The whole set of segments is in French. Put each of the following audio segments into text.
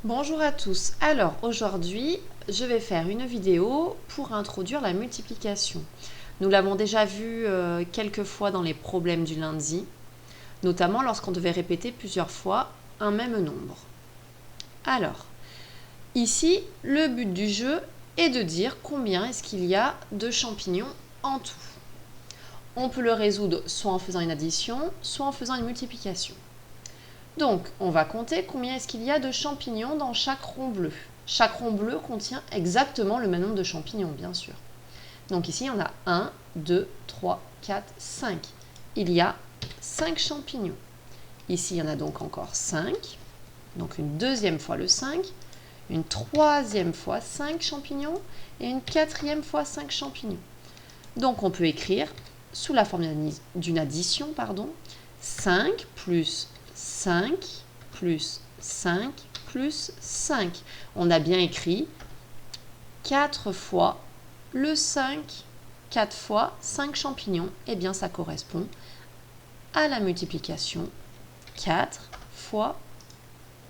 Bonjour à tous. Alors aujourd'hui, je vais faire une vidéo pour introduire la multiplication. Nous l'avons déjà vu quelques fois dans les problèmes du lundi, notamment lorsqu'on devait répéter plusieurs fois un même nombre. Alors, ici, le but du jeu est de dire combien est-ce qu'il y a de champignons en tout. On peut le résoudre soit en faisant une addition, soit en faisant une multiplication. Donc, on va compter combien est-ce qu'il y a de champignons dans chaque rond bleu. Chaque rond bleu contient exactement le même nombre de champignons, bien sûr. Donc ici, on a 1, 2, 3, 4, 5. Il y a 5 champignons. Ici, il y en a donc encore 5. Donc une deuxième fois le 5, une troisième fois 5 champignons et une quatrième fois 5 champignons. Donc on peut écrire, sous la forme d'une addition, 5 plus 5 plus 5 plus 5. On a bien écrit 4 fois le 5, 4 fois 5 champignons. Eh bien, ça correspond à la multiplication 4 fois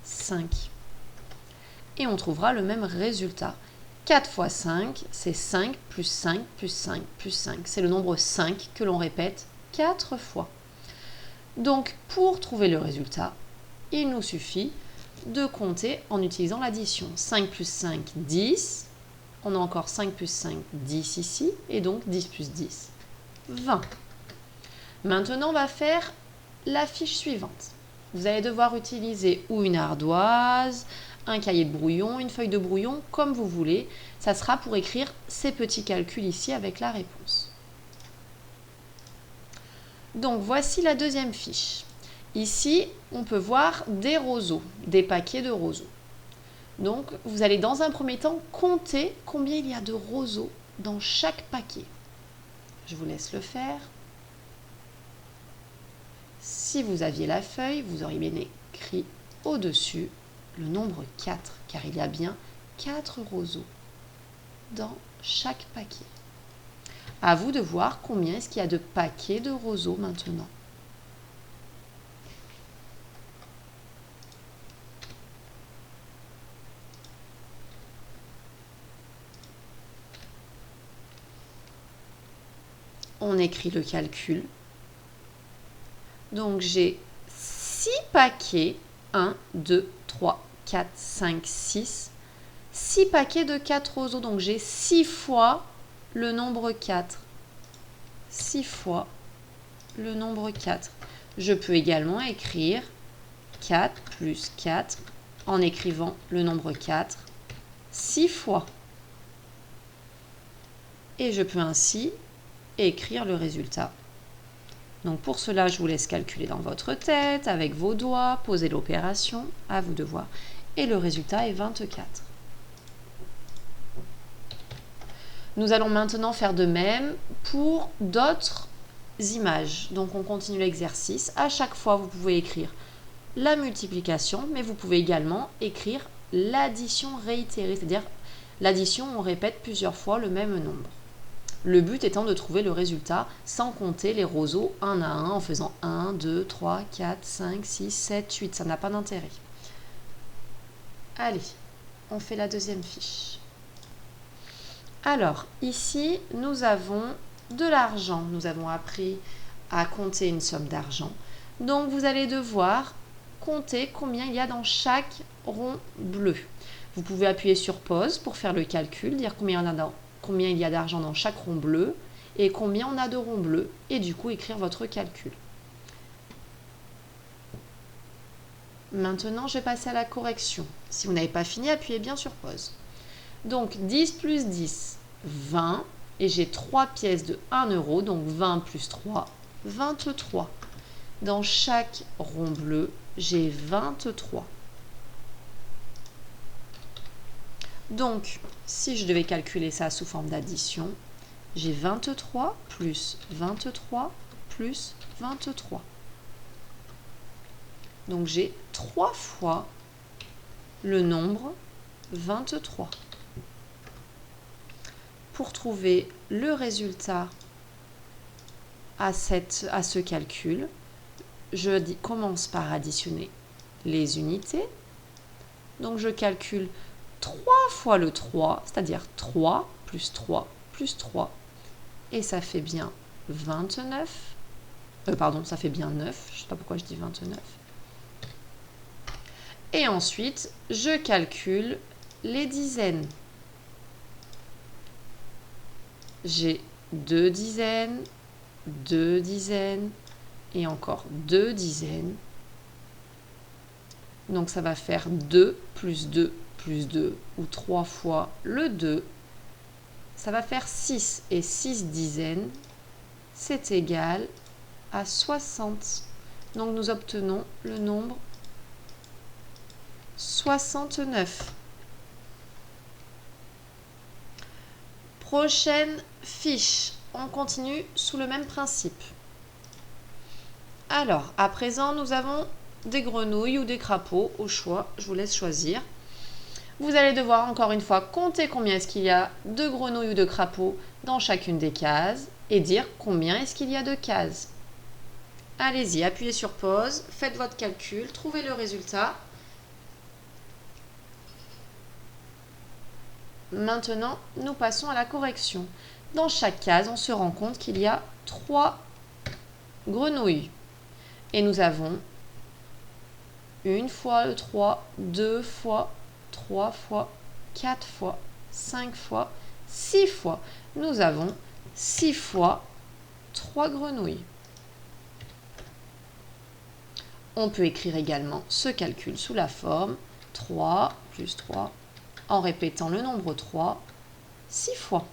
5. Et on trouvera le même résultat. 4 fois 5, c'est 5 plus 5 plus 5 plus 5. C'est le nombre 5 que l'on répète 4 fois. Donc, pour trouver le résultat, il nous suffit de compter en utilisant l'addition. 5 plus 5, 10. On a encore 5 plus 5, 10 ici. Et donc, 10 plus 10, 20. Maintenant, on va faire la fiche suivante. Vous allez devoir utiliser ou une ardoise, un cahier de brouillon, une feuille de brouillon, comme vous voulez. Ça sera pour écrire ces petits calculs ici avec la réponse. Donc, voici la deuxième fiche. Ici, on peut voir des roseaux, des paquets de roseaux. Donc, vous allez dans un premier temps compter combien il y a de roseaux dans chaque paquet. Je vous laisse le faire. Si vous aviez la feuille, vous auriez bien écrit au-dessus le nombre 4, car il y a bien 4 roseaux dans chaque paquet. À vous de voir combien est-ce qu'il y a de paquets de roseaux maintenant. On écrit le calcul. Donc j'ai 6 paquets, 1, 2, 3, 4, 5, 6. 6 paquets de 4 roseaux, donc j'ai 6 fois le nombre 4. 6 fois le nombre 4. Je peux également écrire 4 plus 4 en écrivant le nombre 4 6 fois. Et je peux ainsi écrire le résultat. Donc pour cela, je vous laisse calculer dans votre tête, avec vos doigts, poser l'opération, à vous de voir. Et le résultat est 24. Nous allons maintenant faire de même pour d'autres images. Donc on continue l'exercice. À chaque fois, vous pouvez écrire la multiplication, mais vous pouvez également écrire l'addition réitérée, c'est-à-dire l'addition, on répète plusieurs fois le même nombre. Le but étant de trouver le résultat sans compter les roseaux un à un en faisant 1, 2, 3, 4, 5, 6, 7, 8. Ça n'a pas d'intérêt. Allez, on fait la deuxième fiche. Alors, ici, nous avons de l'argent. Nous avons appris à compter une somme d'argent. Donc, vous allez devoir compter combien il y a dans chaque rond bleu. Vous pouvez appuyer sur pause pour faire le calcul, dire combien il y a d'argent dans chaque rond bleu et combien on a de ronds bleus et du coup écrire votre calcul. Maintenant, je vais passer à la correction. Si vous n'avez pas fini, appuyez bien sur pause. Donc 10 plus 10, 20 et j'ai 3 pièces de 1 euro, donc 20 plus 3, 23. Dans chaque rond bleu, j'ai 23. Donc, si je devais calculer ça sous forme d'addition, j'ai 23 plus 23 plus 23. Donc, j'ai 3 fois le nombre 23. Pour trouver le résultat à ce calcul, je commence par additionner les unités. Donc je calcule 3 fois le 3, c'est-à-dire 3 plus 3 plus 3. Et ça fait bien 29. Pardon, ça fait bien 9. Je ne sais pas pourquoi je dis 29. Et ensuite, je calcule les dizaines. J'ai 2 dizaines, 2 dizaines et encore 2 dizaines. Donc ça va faire 2 plus 2 plus 2 ou 3 fois le 2. Ça va faire 6 et 6 dizaines, c'est égal à 60. Donc nous obtenons le nombre 69. Prochaine fiche, on continue sous le même principe. Alors, à présent, nous avons des grenouilles ou des crapauds, au choix, je vous laisse choisir. Vous allez devoir encore une fois compter combien est-ce qu'il y a de grenouilles ou de crapauds dans chacune des cases et dire combien est-ce qu'il y a de cases. Allez-y, appuyez sur pause, faites votre calcul, trouvez le résultat. Maintenant, nous passons à la correction. Dans chaque case, on se rend compte qu'il y a 3 grenouilles. Et nous avons 1 fois le 3, 2 fois, 3 fois, 4 fois, 5 fois, 6 fois. Nous avons 6 fois 3 grenouilles. On peut écrire également ce calcul sous la forme 3 plus 3 en répétant le nombre 3 6 fois.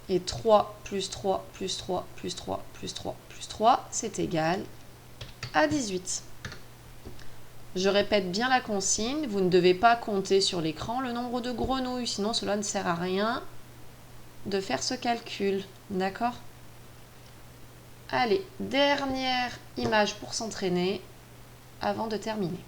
Et 3 plus 3 plus 3 plus 3 plus 3 plus 3, c'est égal à 18. Je répète bien la consigne, vous ne devez pas compter sur l'écran le nombre de grenouilles, sinon cela ne sert à rien de faire ce calcul. D'accord ? Allez, dernière image pour s'entraîner avant de terminer.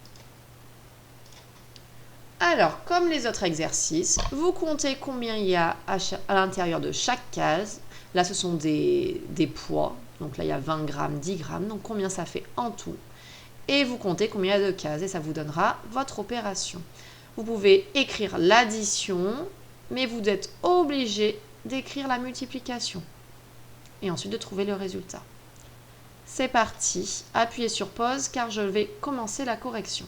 Alors, comme les autres exercices, vous comptez combien il y a à l'intérieur de chaque case. Là, ce sont des poids. Donc là, il y a 20 grammes, 10 grammes. Donc, combien ça fait en tout. Et vous comptez combien il y a de cases et ça vous donnera votre opération. Vous pouvez écrire l'addition, mais vous êtes obligé d'écrire la multiplication. Et ensuite de trouver le résultat. C'est parti. Appuyez sur pause car je vais commencer la correction.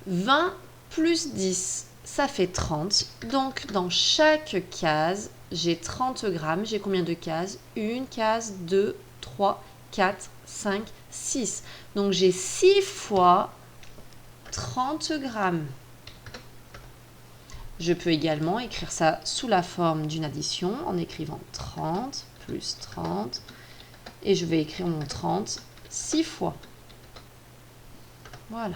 20 plus 10, ça fait 30. Donc, dans chaque case, j'ai 30 grammes. J'ai combien de cases? Une case, 2, 3, 4, 5, 6. Donc, j'ai 6 fois 30 grammes. Je peux également écrire ça sous la forme d'une addition en écrivant 30 plus 30. Et je vais écrire mon 30 6 fois. Voilà.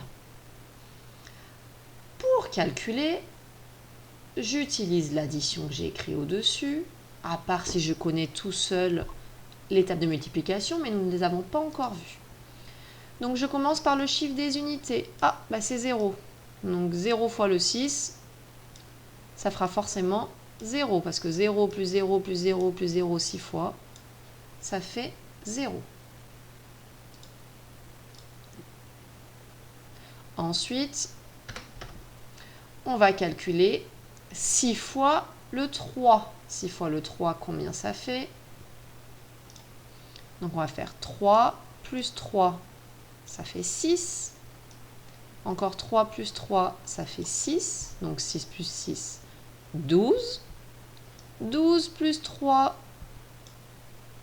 Pour calculer, j'utilise l'addition que j'ai écrite au-dessus, à part si je connais tout seul l'étape de multiplication, mais nous ne les avons pas encore vues. Donc je commence par le chiffre des unités. Ah, bah c'est 0. Donc 0 fois le 6, ça fera forcément 0, parce que 0 plus 0 plus 0 plus 0 6 fois, ça fait 0. Ensuite, on va calculer 6 fois le 3. 6 fois le 3, combien ça fait? Donc on va faire 3 plus 3, ça fait 6. Encore 3 plus 3, ça fait 6. Donc 6 plus 6, 12. 12 plus 3,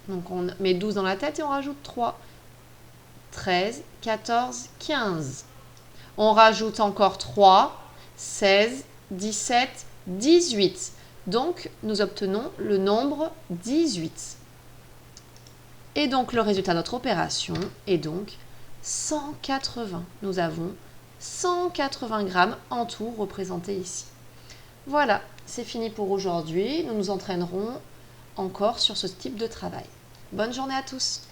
donc on met 12 dans la tête et on rajoute 3. 13, 14, 15. On rajoute encore 3, 16, 17, 18. Donc, nous obtenons le nombre 18. Et donc, le résultat de notre opération est donc 180. Nous avons 180 grammes en tout représentés ici. Voilà, c'est fini pour aujourd'hui. Nous nous entraînerons encore sur ce type de travail. Bonne journée à tous!